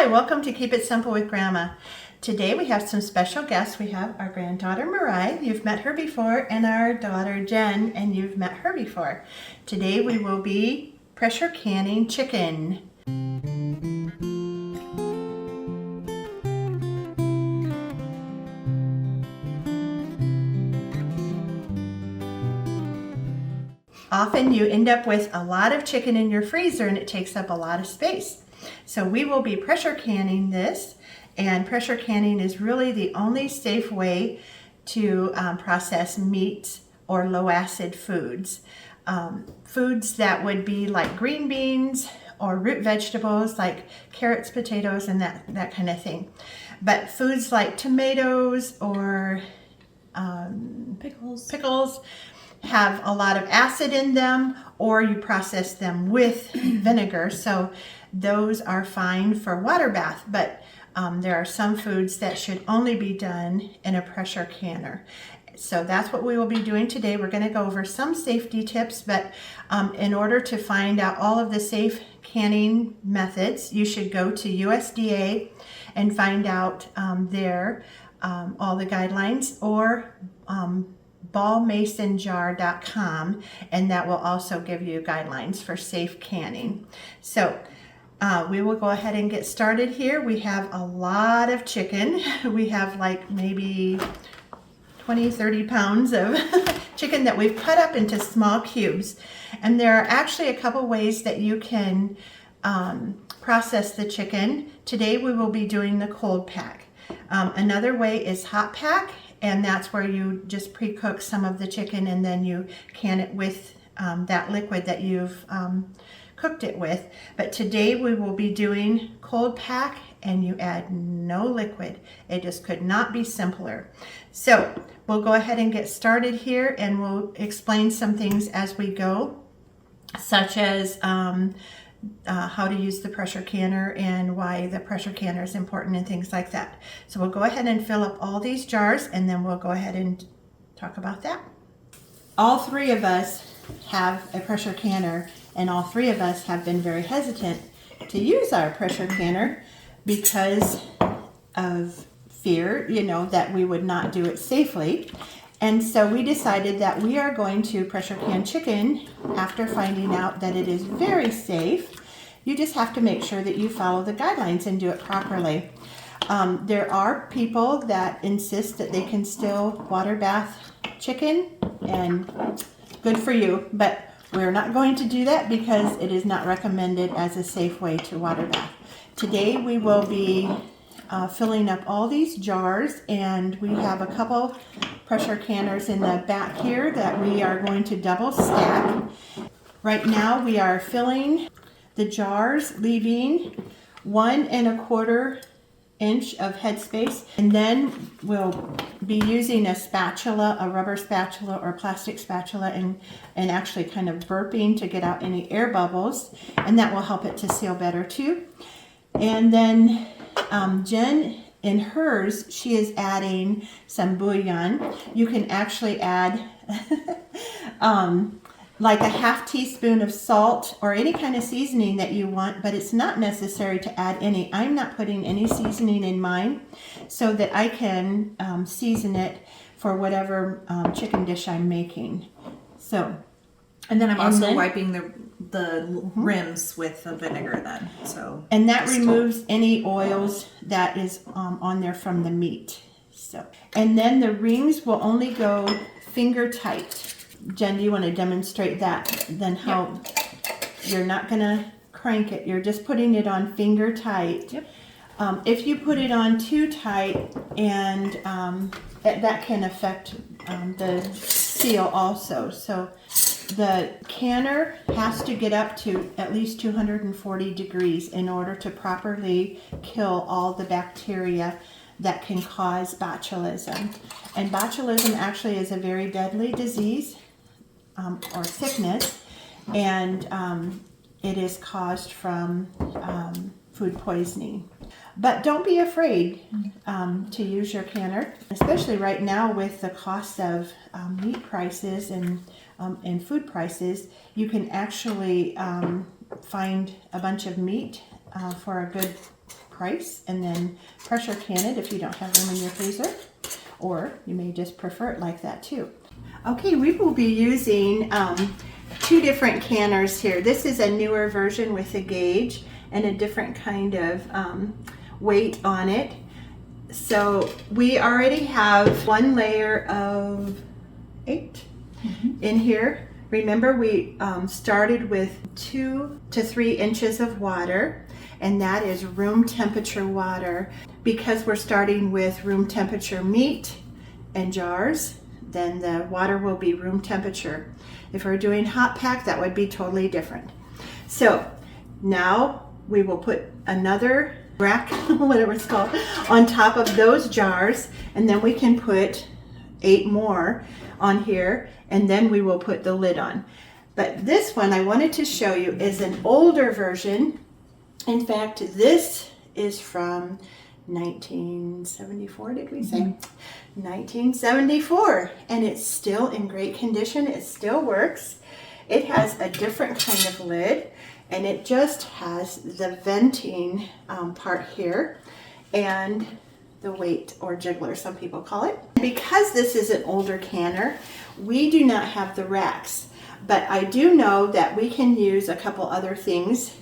Hi, welcome to Keep It Simple with Grandma. Today we have some special guests. We have our granddaughter Mariah, you've met her before, and our daughter Jen, and you've met her before. Today we will be pressure canning chicken. Often you end up with a lot of chicken in your freezer and it takes up a lot of space. So we will be pressure canning this, and pressure canning is really the only safe way to process meats or low acid foods. Foods that would be like green beans or root vegetables like carrots, potatoes, and that kind of thing. But foods like tomatoes or pickles have a lot of acid in them, or you process them with vinegar. So those are fine for water bath, but there are some foods that should only be done in a pressure canner. So that's what we will be doing today. We're going to go over some safety tips, but in order to find out all of the safe canning methods, you should go to USDA and find out there all the guidelines, or ballmasonjar.com, and that will also give you guidelines for safe canning. So we will go ahead and get started here. We have a lot of chicken. We have like maybe 20-30 pounds of chicken that we've cut up into small cubes, and there are actually a couple ways that you can process the chicken. Today we will be doing the cold pack. Another way is hot pack, and that's where you just pre-cook some of the chicken and then you can it with that liquid that you've cooked it with. But today we will be doing cold pack, and you add no liquid. It just could not be simpler. So we'll go ahead and get started here, and we'll explain some things as we go, such as how to use the pressure canner and why the pressure canner is important and things like that. So we'll go ahead and fill up all these jars, and then we'll go ahead and talk about that. All three of us have a pressure canner, and all three of us have been very hesitant to use our pressure canner because of fear, that we would not do it safely. And so we decided that we are going to pressure can chicken after finding out that it is very safe. You just have to make sure that you follow the guidelines and do it properly. There are people that insist that they can still water bath chicken, and good for you, but we're not going to do that because it is not recommended as a safe way to water bath. Today we will be filling up all these jars, and we have a couple pressure canners in the back here that we are going to double stack. Right now we are filling the jars, leaving 1 1/4 inch of headspace, and then we'll be using a spatula, a rubber spatula or plastic spatula, and actually kind of burping to get out any air bubbles, and that will help it to seal better too. And then Jen, in hers, she is adding some bouillon. You can actually add like a 1/2 teaspoon of salt or any kind of seasoning that you want, but it's not necessary to add any. I'm not putting any seasoning in mine so that I can season it for whatever chicken dish I'm making. So, and then I'm also wiping the rims with the vinegar then. So, and that removes any oils that is on there from the meat. So, and then the rings will only go finger tight. Jen, do you want to demonstrate that? Then how you're not going to crank it. You're just putting it on finger tight. Yep. If you put it on too tight, and that can affect the seal also. So the canner has to get up to at least 240 degrees in order to properly kill all the bacteria that can cause botulism. And botulism actually is a very deadly disease or sickness, and it is caused from food poisoning. But don't be afraid to use your canner, especially right now with the cost of meat prices and food prices. You can actually find a bunch of meat for a good price, and then pressure can it if you don't have room in your freezer, or you may just prefer it like that too. Okay, we will be using 2 different canners here. This is a newer version with a gauge and a different kind of weight on it. So we already have 1 layer of 8 in here. Remember, we started with 2 to 3 inches of water, and that is room temperature water. Because we're starting with room temperature meat and jars, then the water will be room temperature. If we're doing hot pack, that would be totally different. So now we will put another rack, whatever it's called, on top of those jars, and then we can put 8 more on here, and then we will put the lid on. But this one I wanted to show you is an older version. In fact, this is from 1974, did we say? 1974, and it's still in great condition. It still works. It has a different kind of lid, and it just has the venting part here and the weight, or jiggler, some people call it. Because this is an older canner, we do not have the racks, but I do know that we can use a couple other things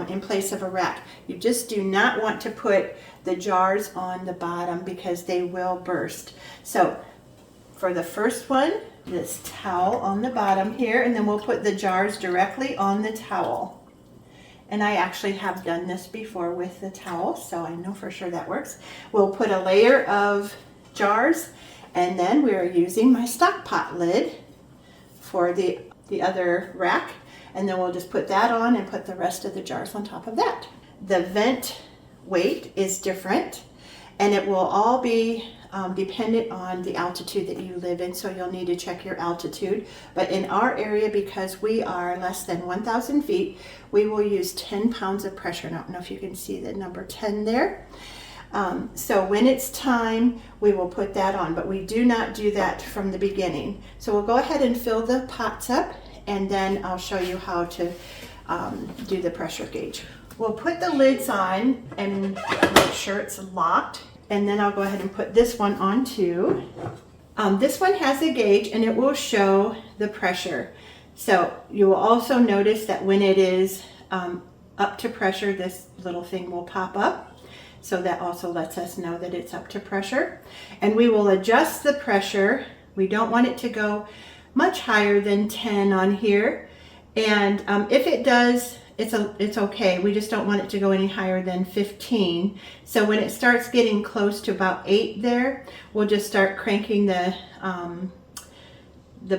in place of a rack. You just do not want to put the jars on the bottom because they will burst. So for the first one, this towel on the bottom here, and then we'll put the jars directly on the towel. And I actually have done this before with the towel, so I know for sure that works. We'll put a layer of jars, and then we are using my stock pot lid for the other rack, and then we'll just put that on and put the rest of the jars on top of that. The vent weight is different, and it will all be dependent on the altitude that you live in, so you'll need to check your altitude. But in our area, because we are less than 1,000 feet, we will use 10 pounds of pressure. And I don't know if you can see the number 10 there. So when it's time, we will put that on, but we do not do that from the beginning. So we'll go ahead and fill the pots up, and then I'll show you how to do the pressure gauge. We'll put the lids on and make sure it's locked. And then I'll go ahead and put this one on too. This one has a gauge, and it will show the pressure. So you will also notice that when it is up to pressure, this little thing will pop up. So that also lets us know that it's up to pressure. And we will adjust the pressure. We don't want it to go much higher than 10 on here. And if it does, it's okay. We just don't want it to go any higher than 15. So when it starts getting close to about 8 there, we'll just start cranking the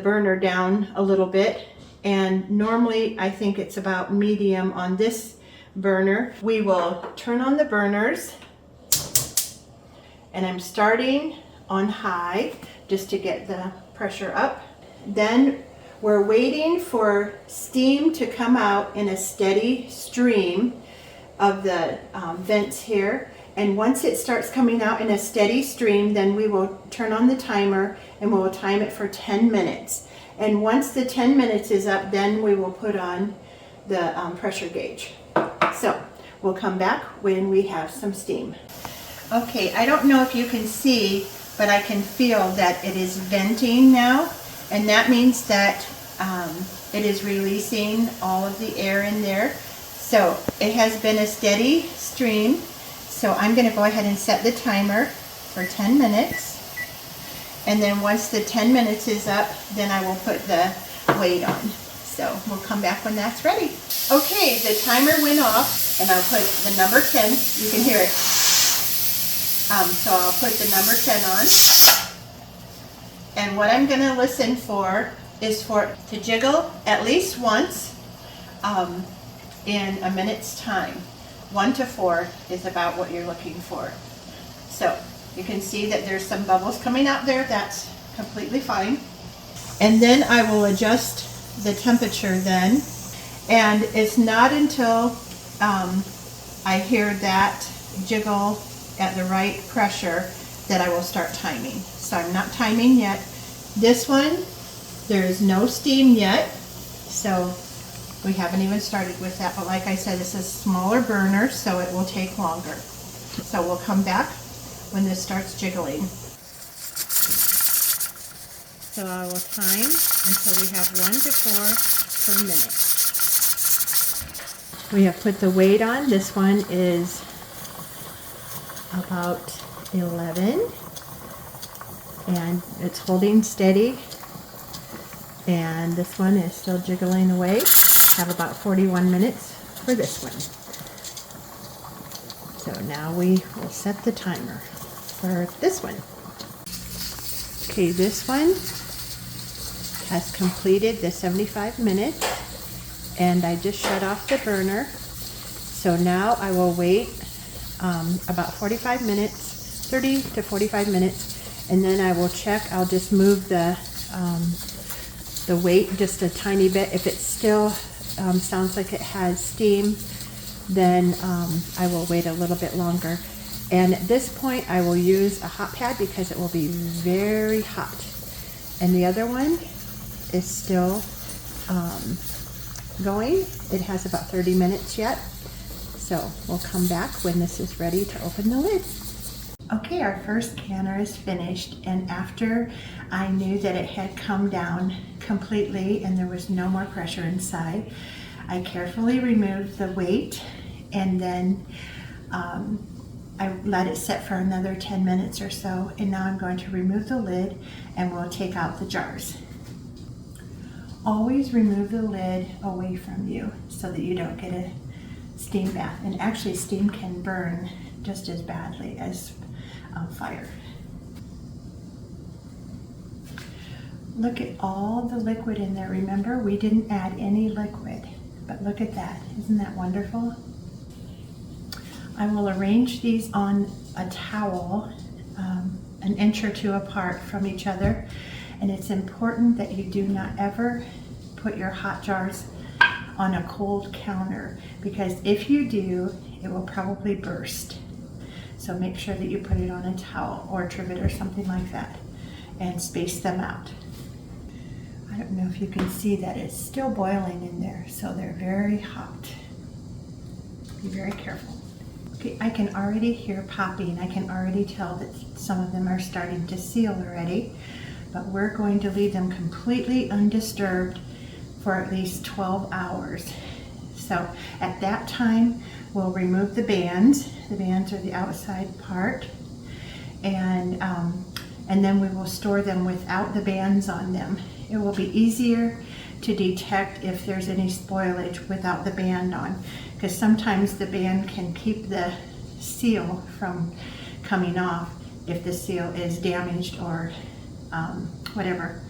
burner down a little bit. And normally I think it's about medium on this burner. We will turn on the burners, and I'm starting on high just to get the pressure up. Then we're waiting for steam to come out in a steady stream of the vents here. And once it starts coming out in a steady stream, then we will turn on the timer and we will time it for 10 minutes. And once the 10 minutes is up, then we will put on the pressure gauge. So we'll come back when we have some steam. Okay, I don't know if you can see, but I can feel that it is venting now. And that means that it is releasing all of the air in there. So it has been a steady stream. So I'm going to go ahead and set the timer for 10 minutes. And then once the 10 minutes is up, then I will put the weight on. So we'll come back when that's ready. Okay, the timer went off, and I'll put the number 10. You can hear it. So I'll put the number 10 on. And what I'm going to listen for is for it to jiggle at least once in a minute's time. 1 to 4 is about what you're looking for. So you can see that there's some bubbles coming out there. That's completely fine. And then I will adjust the temperature then. And it's not until I hear that jiggle at the right pressure that I will start timing. So I'm not timing yet. This one, there is no steam yet, so we haven't even started with that. But like I said, it's a smaller burner, so it will take longer. So we'll come back when this starts jiggling. So I will time until we have 1 to 4 per minute. We have put the weight on. This one is about 11 and it's holding steady. And this one is still jiggling away. Have about 41 minutes for this one. So now we will set the timer for this one. Okay, this one has completed the 75 minutes and I just shut off the burner. So now I will wait about 45 minutes, 30 to 45 minutes, and then I will check. I'll just move the weight just a tiny bit. If it still sounds like it has steam, then I will wait a little bit longer. And at this point I will use a hot pad because it will be very hot. And the other one is still going. It has about 30 minutes yet. So we'll come back when this is ready to open the lid. Okay, our first canner is finished, and after I knew that it had come down completely and there was no more pressure inside, I carefully removed the weight and then I let it set for another 10 minutes or so, and now I'm going to remove the lid and we'll take out the jars. Always remove the lid away from you so that you don't get a steam bath, and actually steam can burn just as badly as fire. Look at all the liquid in there. Remember, we didn't add any liquid, but look at that. Isn't that wonderful? I will arrange these on a towel an inch or two apart from each other, and it's important that you do not ever put your hot jars on a cold counter, because if you do, it will probably burst. So make sure that you put it on a towel or a trivet or something like that and space them out. I don't know if you can see that it's still boiling in there, so they're very hot. Be very careful. Okay, I can already hear popping. I can already tell that some of them are starting to seal already, but we're going to leave them completely undisturbed for at least 12 hours. So at that time, we'll remove the bands. The bands are the outside part, and then we will store them without the bands on them. It will be easier to detect if there's any spoilage without the band on, because sometimes the band can keep the seal from coming off if the seal is damaged or whatever.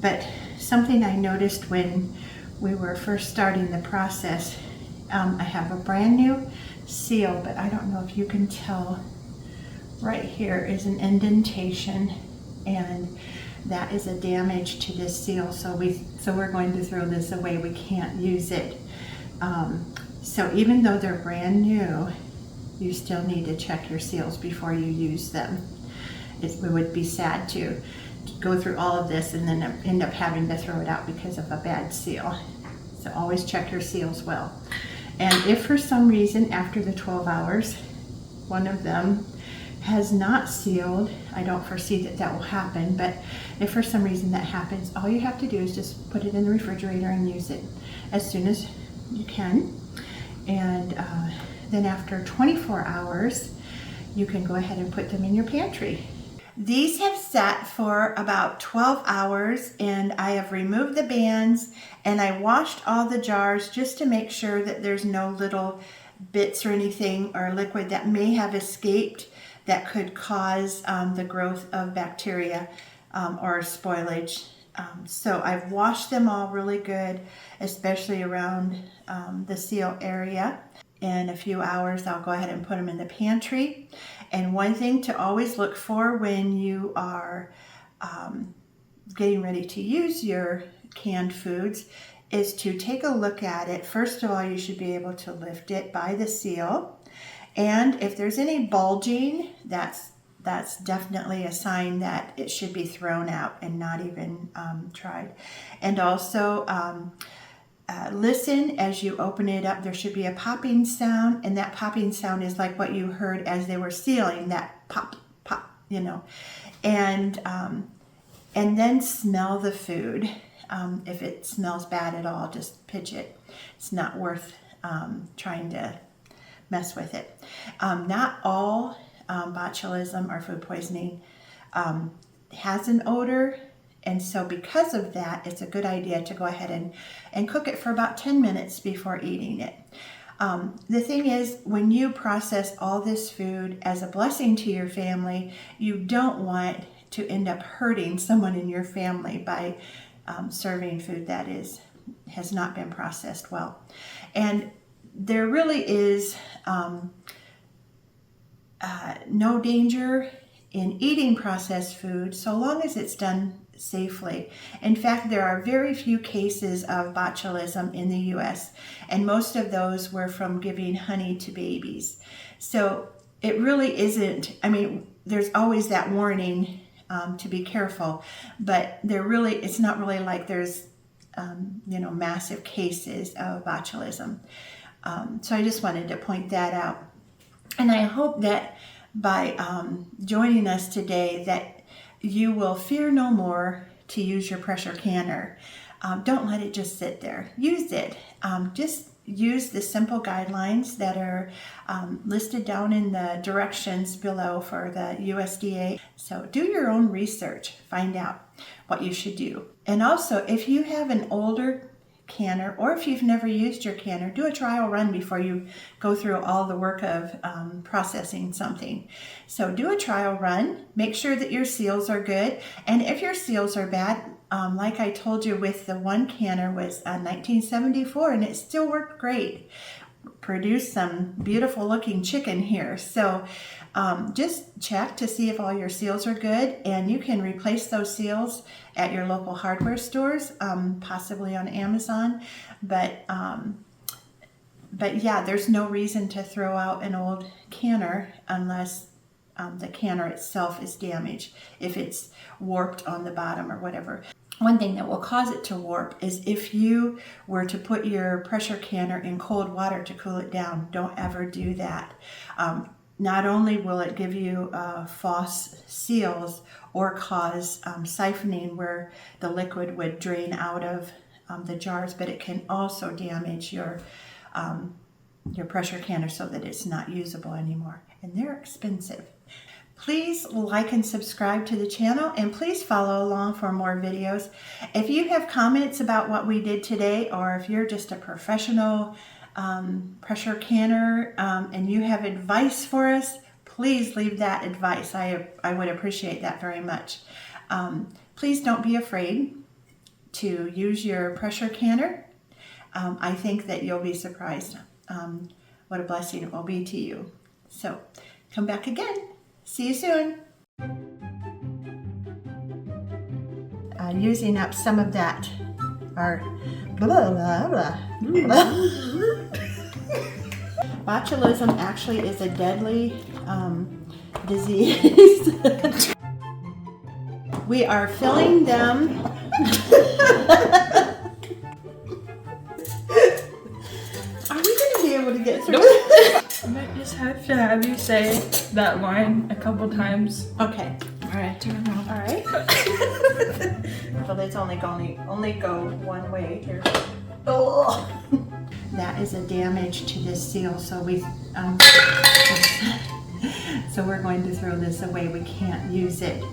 But something I noticed when we were first starting the process, I have a brand new seal, but I don't know if you can tell, right here is an indentation, and that is a damage to this seal. So we're going to throw this away. We can't use it. So even though they're brand new, you still need to check your seals before you use them. It would be sad to go through all of this and then end up having to throw it out because of a bad seal. So always check your seals well. And if for some reason after the 12 hours, one of them has not sealed, I don't foresee that that will happen, but if for some reason that happens, all you have to do is just put it in the refrigerator and use it as soon as you can. And then after 24 hours, you can go ahead and put them in your pantry. These have sat for about 12 hours, and I have removed the bands and I washed all the jars just to make sure that there's no little bits or anything or liquid that may have escaped that could cause the growth of bacteria or spoilage. So I've washed them all really good, especially around the seal area. In a few hours, I'll go ahead and put them in the pantry. And one thing to always look for when you are getting ready to use your canned foods is to take a look at it. First of all, you should be able to lift it by the seal. And if there's any bulging, that's definitely a sign that it should be thrown out and not even tried. And also, listen as you open it up. There should be a popping sound, and that popping sound is like what you heard as they were sealing, that pop, pop, you know. And then smell the food. If it smells bad at all, just pitch it. It's not worth trying to mess with it. Not all botulism or food poisoning has an odor. And so because of that, it's a good idea to go ahead and cook it for about 10 minutes before eating it. The thing is, when you process all this food as a blessing to your family, you don't want to end up hurting someone in your family by serving food that has not been processed well. And there really is no danger in eating processed food so long as it's done safely. In fact, there are very few cases of botulism in the US, and most of those were from giving honey to babies. So it really isn't, I mean, there's always that warning to be careful, but it's not really like there's massive cases of botulism. So I just wanted to point that out. And I hope that by joining us today that you will fear no more to use your pressure canner. Don't let it just sit there. Use it. Just use the simple guidelines that are listed down in the directions below for the USDA. So do your own research. Find out what you should do. And also, if you have an older canner, or if you've never used your canner, do a trial run before you go through all the work of processing something. So do a trial run, make sure that your seals are good, and if your seals are bad, like I told you with the one canner was 1974 and it still worked great. Produced some beautiful looking chicken here. So just check to see if all your seals are good, and you can replace those seals at your local hardware stores, possibly on Amazon. But yeah, there's no reason to throw out an old canner unless the canner itself is damaged, if it's warped on the bottom or whatever. One thing that will cause it to warp is if you were to put your pressure canner in cold water to cool it down. Don't ever do that. Not only will it give you false seals or cause siphoning where the liquid would drain out of the jars, but it can also damage your pressure canner so that it's not usable anymore. And they're expensive. Please like and subscribe to the channel, and please follow along for more videos. If you have comments about what we did today, or if you're just a professional pressure canner and you have advice for us, please leave that advice. I would appreciate that very much. Please don't be afraid to use your pressure canner. I think that you'll be surprised what a blessing it will be to you. So come back again. See you soon. Using up some of that, our blah, blah, blah, blah. Botulism actually is a deadly disease. We are filling them. Are we going to be able to get through it? I might just have to have you say that line a couple times. Okay. All right, turn around. All right. Well, it's only go one way here. Oh. That is a damage to this seal, so so we're going to throw this away. We can't use it.